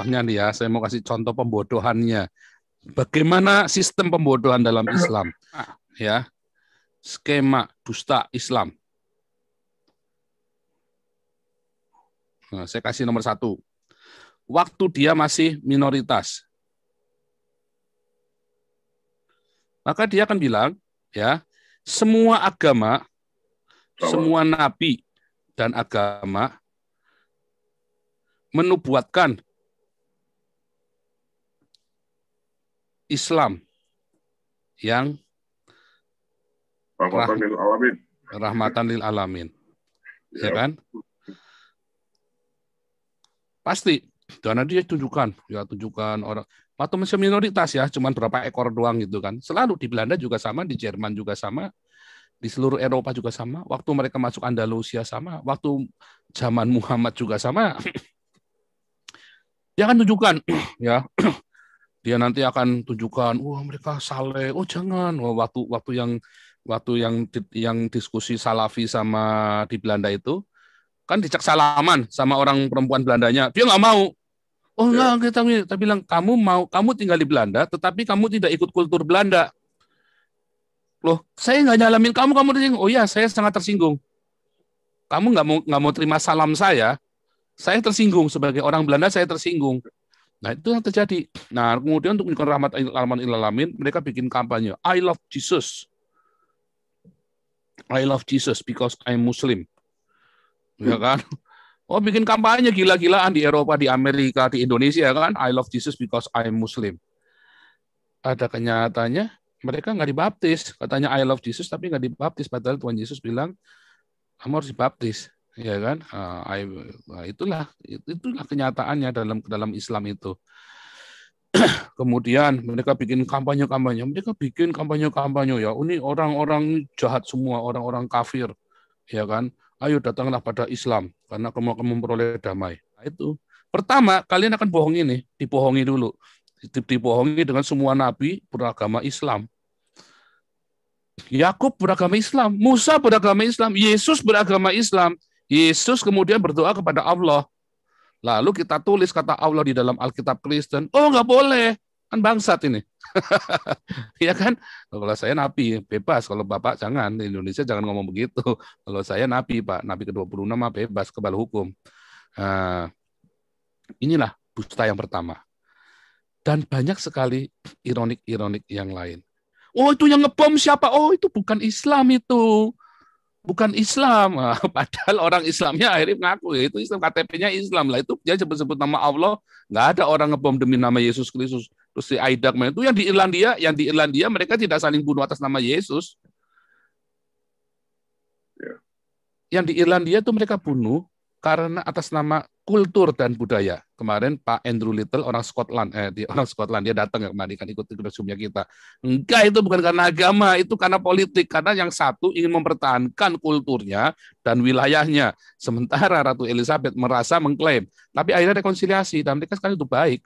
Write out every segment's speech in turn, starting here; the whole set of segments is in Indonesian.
contohnya nih ya, saya mau kasih contoh pembodohannya. Bagaimana sistem pembodohan dalam Islam? Ya, skema dusta Islam. Nah, saya kasih nomor 1. Waktu dia masih minoritas, maka dia akan bilang, ya, semua agama, semua nabi dan agama menubuatkan Islam yang rahmatan lil alamin. Ya kan? Pasti. Karena dia tunjukkan orang atau masih minoritas ya, cuman berapa ekor doang gitu kan. Selalu di Belanda juga sama, di Jerman juga sama, di seluruh Eropa juga sama. Waktu mereka masuk Andalusia sama, waktu zaman Muhammad juga sama. Dia akan tunjukkan ya. Dia nanti akan tunjukkan, wah mereka saleh. Oh jangan, waktu yang diskusi Salafi sama di Belanda itu kan dicek salaman sama orang perempuan Belandanya. Dia nggak mau. Oh enggak, kita bilang kamu tinggal di Belanda, tetapi kamu tidak ikut kultur Belanda. Loh, saya nggak nyalamin kamu tersinggung. Oh iya, saya sangat tersinggung. Kamu nggak mau terima salam saya tersinggung sebagai orang Belanda, saya tersinggung. Nah itu yang terjadi. Nah kemudian untuk menunjukkan rahmatan lil alamin, mereka bikin kampanye I love Jesus because I'm Muslim, ya kan? Oh bikin kampanye gila-gilaan di Eropa, di Amerika, di Indonesia kan? I love Jesus because I'm Muslim. Ada kenyataannya mereka nggak dibaptis. Katanya I love Jesus tapi nggak dibaptis. Padahal Tuhan Yesus bilang kamu harus dibaptis, ya kan? Nah, itulah kenyataannya dalam Islam itu. Kemudian mereka bikin kampanye-kampanye. Ya, ini orang-orang jahat semua, orang-orang kafir, ya kan? Ayo datanglah pada Islam karena kamu akan memperoleh damai. Nah, itu. Pertama, kalian akan dibohongi dulu. Dibohongi dengan semua nabi beragama Islam. Yakub beragama Islam, Musa beragama Islam, Yesus beragama Islam. Yesus kemudian berdoa kepada Allah. Lalu kita tulis kata Allah di dalam Alkitab Kristen. Oh, nggak boleh. Kan bangsat ini. Ya kan? Kalau saya nabi, bebas. Kalau Bapak jangan. Di Indonesia jangan ngomong begitu. Kalau saya nabi, Pak. Nabi ke-26 bebas, kebal hukum. Nah, inilah dusta yang pertama. Dan banyak sekali ironik-ironik yang lain. Oh, itu yang ngebom siapa? Oh, itu bukan Islam itu. Bukan Islam. Padahal orang Islamnya akhirnya ngaku ya, itu Islam, KTP-nya Islam lah. Itu dia sebut-sebut nama Allah, nggak ada orang ngebom demi nama Yesus Kristus. Terus si Aidak itu yang di Irlandia mereka tidak saling bunuh atas nama Yesus. Yang di Irlandia itu mereka bunuh karena atas nama kultur dan budaya. Kemarin Pak Andrew Little orang Scotland, dia datang kemarin kan ikut Zoom-nya kita. Enggak, itu bukan karena agama, itu karena politik. Karena yang satu ingin mempertahankan kulturnya dan wilayahnya. Sementara Ratu Elizabeth merasa mengklaim. Tapi akhirnya rekonsiliasi dan mereka sekarang itu baik.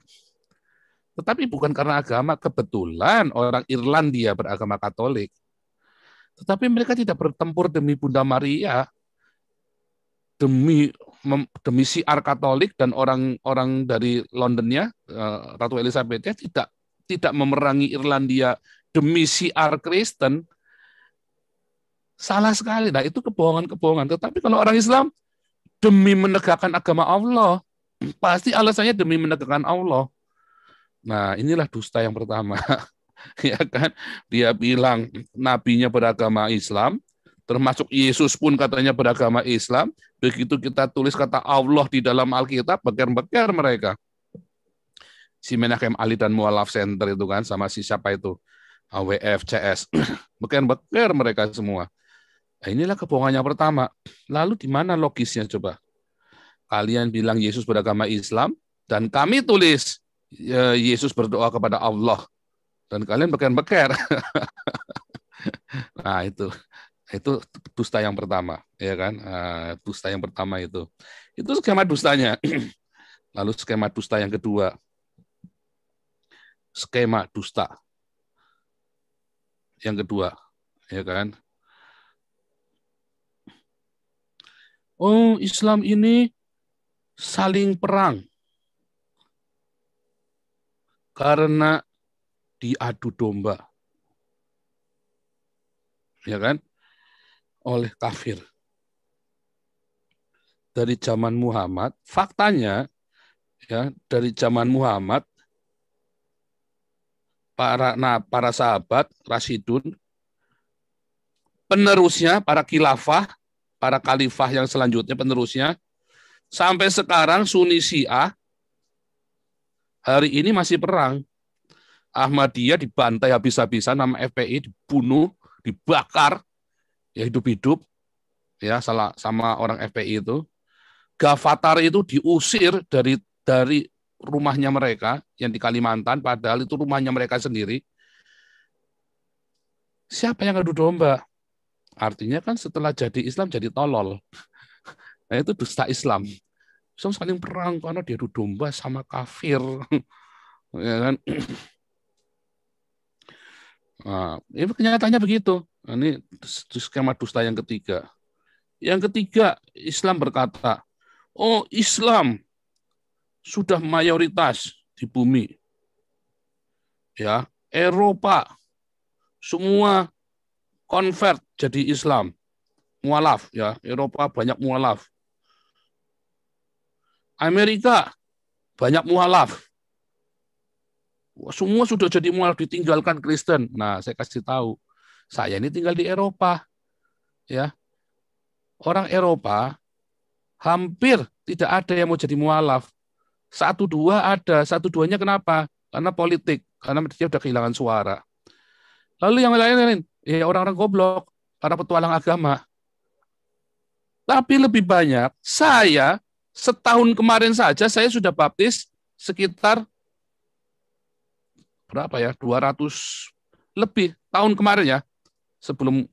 Tetapi bukan karena agama, kebetulan orang Irlandia beragama Katolik. Tetapi mereka tidak bertempur demi Bunda Maria, demi siar Katolik dan orang dari Londonnya, Ratu Elizabeth tidak memerangi Irlandia demi siar Kristen. Salah sekali. Nah, itu kebohongan. Tetapi kalau orang Islam demi menegakkan agama Allah, pasti alasannya demi menegakkan Allah. Nah, inilah dusta yang pertama. Ya kan? Dia bilang nabinya beragama Islam, termasuk Yesus pun katanya beragama Islam. Begitu kita tulis kata Allah di dalam Alkitab, beker-beker mereka. Si Menachem Ali dan Mualaf Center itu kan, sama si siapa itu, AWF, CS. Beker-beker mereka semua. Nah, inilah kebohongan yang pertama. Lalu di mana logisnya coba? Kalian bilang Yesus beragama Islam, dan kami tulis Yesus berdoa kepada Allah. Dan kalian beker-beker. Nah, itu dusta yang pertama, ya kan? Dusta yang pertama itu skema dustanya. Lalu skema dusta yang kedua, skema dusta yang kedua, ya kan? Oh, Islam ini saling perang. karena diadu domba, ya kan, oleh kafir. Dari zaman Muhammad, faktanya ya, dari zaman Muhammad para sahabat Rasyidun, penerusnya para khilafah, para khalifah yang selanjutnya penerusnya, sampai sekarang Sunni Syiah hari ini masih perang. Ahmadiyah dibantai habis-habisan, nama FPI dibunuh, dibakar, ya hidup-hidup, ya sama orang FPI itu. Gavatar itu diusir dari rumahnya mereka yang di Kalimantan, padahal itu rumahnya mereka sendiri. Siapa yang adu domba? Artinya kan setelah jadi Islam jadi tolol. Nah, itu dusta Islam. Islam saling perang karena dia adu domba sama kafir. Ya kan? Nah, ini kenyataannya begitu. Nah, ini skema dusta yang ketiga. Yang ketiga, Islam berkata, oh Islam sudah mayoritas di bumi. Ya, Eropa semua convert jadi Islam. Mualaf ya, Eropa banyak mualaf. Amerika banyak mualaf. Semua sudah jadi mualaf, ditinggalkan Kristen. Nah, saya kasih tahu, saya ini tinggal di Eropa. Ya. Orang Eropa hampir tidak ada yang mau jadi mualaf. Satu dua ada, satu duanya kenapa? Karena politik, karena dia sudah kehilangan suara. Lalu yang lain-lain, ya orang-orang goblok, para petualang agama. Tapi lebih banyak, saya setahun kemarin saja saya sudah baptis sekitar berapa ya? 200 lebih tahun kemarin ya. Sebelum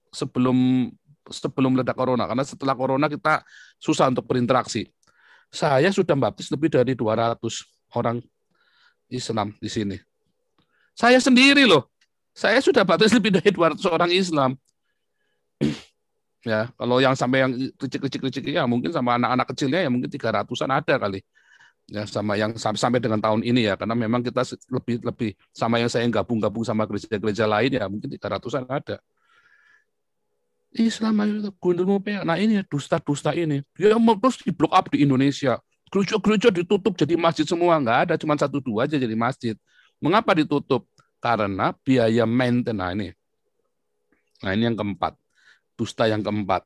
meledak corona, karena setelah corona kita susah untuk berinteraksi. Saya sudah baptis lebih dari 200 orang Islam di sini. Saya sendiri loh. Saya sudah baptis lebih dari 200 orang Islam. Ya, kalau yang sampai yang kecil-kecil ya mungkin sama anak-anak kecilnya ya mungkin 300-an ada kali. Ya, sama yang sampai dengan tahun ini ya, karena memang kita lebih sama yang saya gabung-gabung sama gereja-gereja lain ya mungkin 300-an ada. Islam gundul. Nah ini dusta-dusta ini. Dia terus di block up di Indonesia. Gereja-gereja ditutup jadi masjid semua. Nggak ada, cuma 1-2 aja jadi masjid. Mengapa ditutup? Karena biaya maintenance. Nah ini yang keempat. Dusta yang keempat.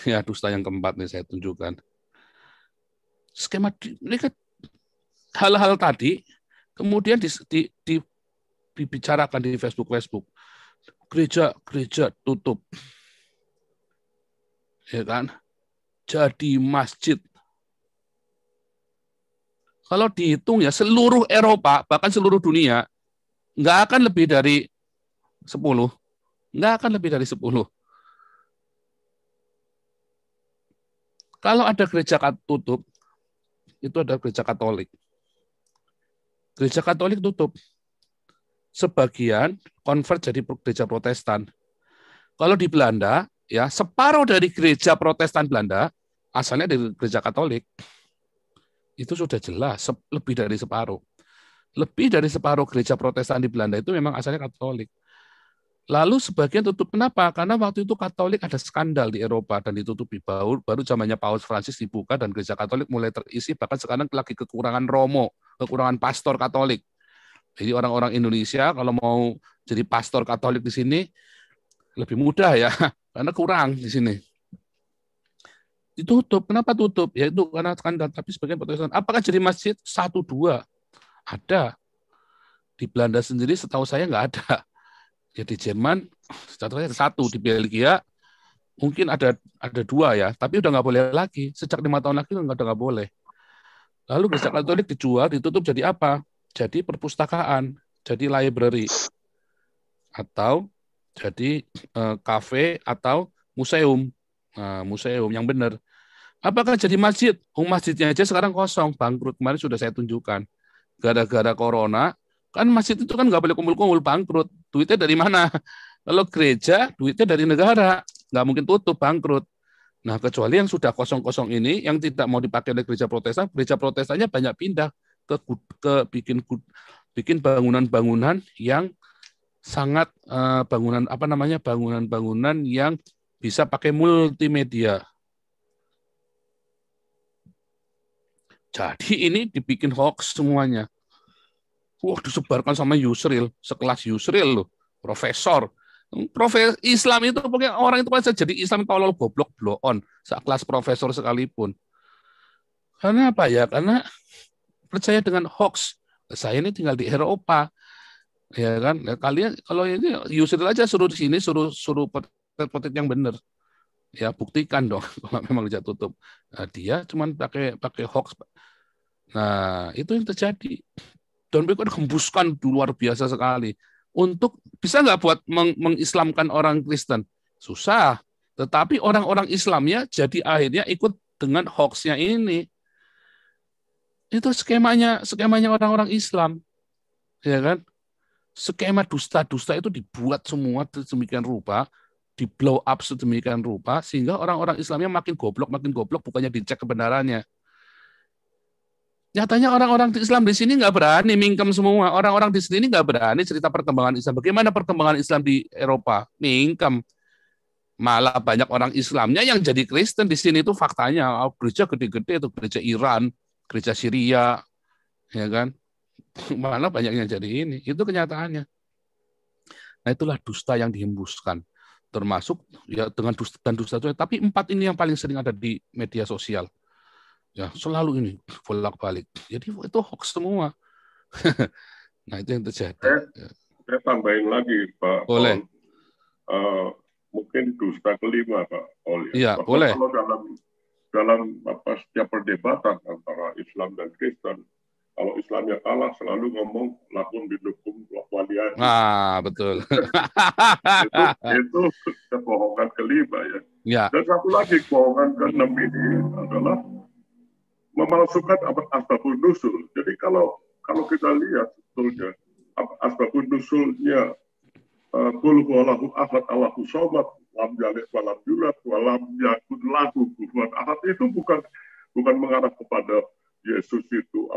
Ya, dusta yang keempat nih saya tunjukkan. Skema ini kan hal-hal tadi kemudian dibicarakan di Facebook. Gereja tutup. Ya kan? Jadi masjid. Kalau dihitung ya seluruh Eropa, bahkan seluruh dunia, nggak akan lebih dari 10. Nggak akan lebih dari 10. Kalau ada gereja tutup, itu ada gereja Katolik. Gereja Katolik tutup. Sebagian convert jadi gereja Protestan. Kalau di Belanda, ya separuh dari gereja Protestan Belanda asalnya dari gereja Katolik. Itu sudah jelas, lebih dari separuh. Lebih dari separuh gereja Protestan di Belanda itu memang asalnya Katolik. Lalu sebagian tutup. Kenapa? Karena waktu itu Katolik ada skandal di Eropa dan ditutupi. Baru zamannya Paus Francis dibuka dan gereja Katolik mulai terisi. Bahkan sekarang lagi kekurangan romo, kekurangan pastor Katolik. Jadi orang-orang Indonesia kalau mau jadi pastor Katolik di sini lebih mudah ya, karena kurang di sini. Ditutup. Kenapa tutup? Ya itu karena skandal. Tapi sebagian Protestan. Apakah jadi masjid? 1-2 ada. Di Belanda sendiri setahu saya nggak ada. Ya di Jerman ada 1, di Belgia mungkin ada 2 ya, tapi udah nggak boleh lagi. Sejak 5 tahun lagi udah nggak boleh. Lalu gereja Katolik dijual, ditutup jadi apa? Jadi perpustakaan, jadi library, atau jadi kafe atau museum. Nah, museum yang benar. Apakah jadi masjid? Masjidnya aja sekarang kosong, bangkrut. Kemarin sudah saya tunjukkan. Gara-gara corona, kan masjid itu kan nggak boleh kumpul-kumpul, bangkrut. Duitnya dari mana? Kalau gereja, duitnya dari negara. Nggak mungkin tutup, bangkrut. Nah, kecuali yang sudah kosong-kosong ini, yang tidak mau dipakai oleh gereja Protestannya banyak pindah ke bikin bikin bangunan-bangunan yang sangat bangunan-bangunan yang bisa pakai multimedia. Jadi ini dibikin hoax semuanya. Wah, disebarkan sama Yusril, sekelas Yusril loh, profesor. Islam itu pokoknya orang itu bisa jadi Islam kalau goblok blow on, sekelas profesor sekalipun. Karena apa ya? Karena percaya dengan hoax. Saya ini tinggal di Eropa, ya kan? Nah, kalian kalau ini Yusril aja suruh di sini, suruh petit yang benar. Ya buktikan dong kalau memang dia tutup. Nah, dia cuma pakai hoax. Nah, itu yang terjadi. Dan mereka hembuskan luar biasa sekali. Untuk bisa nggak buat mengislamkan orang Kristen? Susah. Tetapi orang-orang Islamnya jadi akhirnya ikut dengan hoax-nya ini. Itu skemanya orang-orang Islam, ya kan? Skema dusta-dusta itu dibuat semua sedemikian rupa, di blow up sedemikian rupa, sehingga orang-orang Islamnya makin goblok, bukannya dicek kebenarannya. Nyatanya orang-orang Islam di sini nggak berani mingkem semua. Orang-orang di sini nggak berani cerita perkembangan Islam. Bagaimana perkembangan Islam di Eropa? Mingkem. Malah banyak orang Islamnya yang jadi Kristen di sini itu faktanya. Gereja gede-gede itu gereja Iran, gereja Syria, ya kan? Malah banyak yang jadi ini. Itu kenyataannya. Nah itulah dusta yang dihembuskan. Termasuk ya dengan dusta dan dusta itu. Tapi 4 ini yang paling sering ada di media sosial. Ya, selalu ini bolak-balik. Jadi itu hoax semua. Nah, itu yang terjadi. Saya tambahin lagi, Pak Boleh. Paul. Mungkin dusta kelima, Pak Paul. Iya, boleh. Kalau dalam setiap perdebatan antara Islam dan Kristen, kalau Islamnya kalah selalu ngomong lakun didukung walian. Ah, betul. itu kebohongan kelima ya. Ya. Dan satu lagi kebohongan ke-6 ini adalah memalsukan asbabun nusul. Jadi kalau kita lihat sebetulnya asbabun nusulnya qul huwallahu ahad Allahu shamad lam yalid walam yulad walam yakul lahu kufuwan ahad, itu bukan mengarah kepada Yesus itu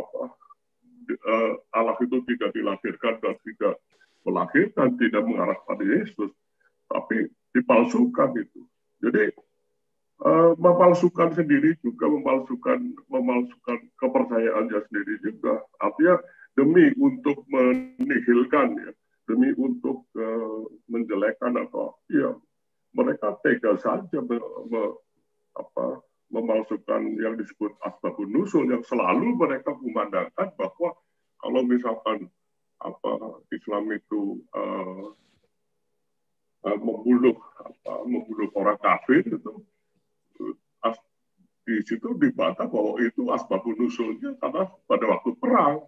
Allah itu tidak dilahirkan dan tidak melahirkan, tidak mengarah pada Yesus, tapi dipalsukan itu. Jadi memalsukan sendiri juga, memalsukan kepercayaannya sendiri juga. Artinya demi untuk menihilkan ya, demi untuk menjelekkan mereka tega saja memalsukan yang disebut asbabun nusul, yang selalu mereka memandangkan bahwa kalau misalkan Islam itu membunuh orang kafir itu, di situ dibantah bahwa itu asbabun nusulnya karena pada waktu perang.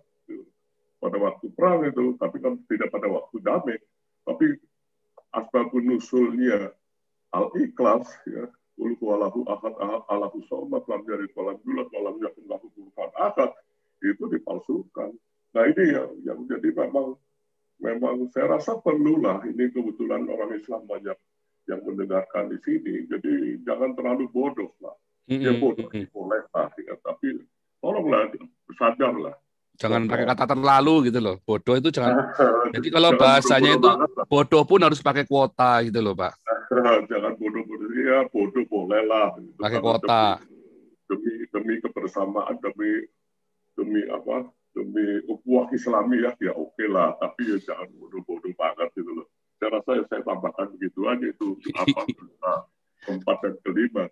Pada waktu perang itu, tapi kan tidak pada waktu damai. Tapi asbabun nusulnya al-ikhlas, ya, qul huwallahu ahad Allahu shamad lam yalid walam yulad walam yakul lahu kufuwan ahad, itu dipalsukan. Nah ini yang jadi memang saya rasa perlulah, ini kebetulan orang Islam banyak yang mendengarkan di sini, jadi jangan terlalu bodoh lah. Ya bodoh boleh lah, ya, tapi tolonglah sadarlah. Jangan pakai kata terlalu gitu loh. Bodoh itu jangan. Jadi kalau bahasanya itu bodoh pun harus pakai kuota gitu loh, Pak. Jangan bodoh-bodoh, ya bodoh boleh lah. Pakai kuota. Demi kebersamaan, demi ukhuwah Islami ya oke lah. Tapi ya jangan bodoh-bodoh banget gitu loh. Saya rasa saya tambahkan begitu aja itu 4 dan kelima.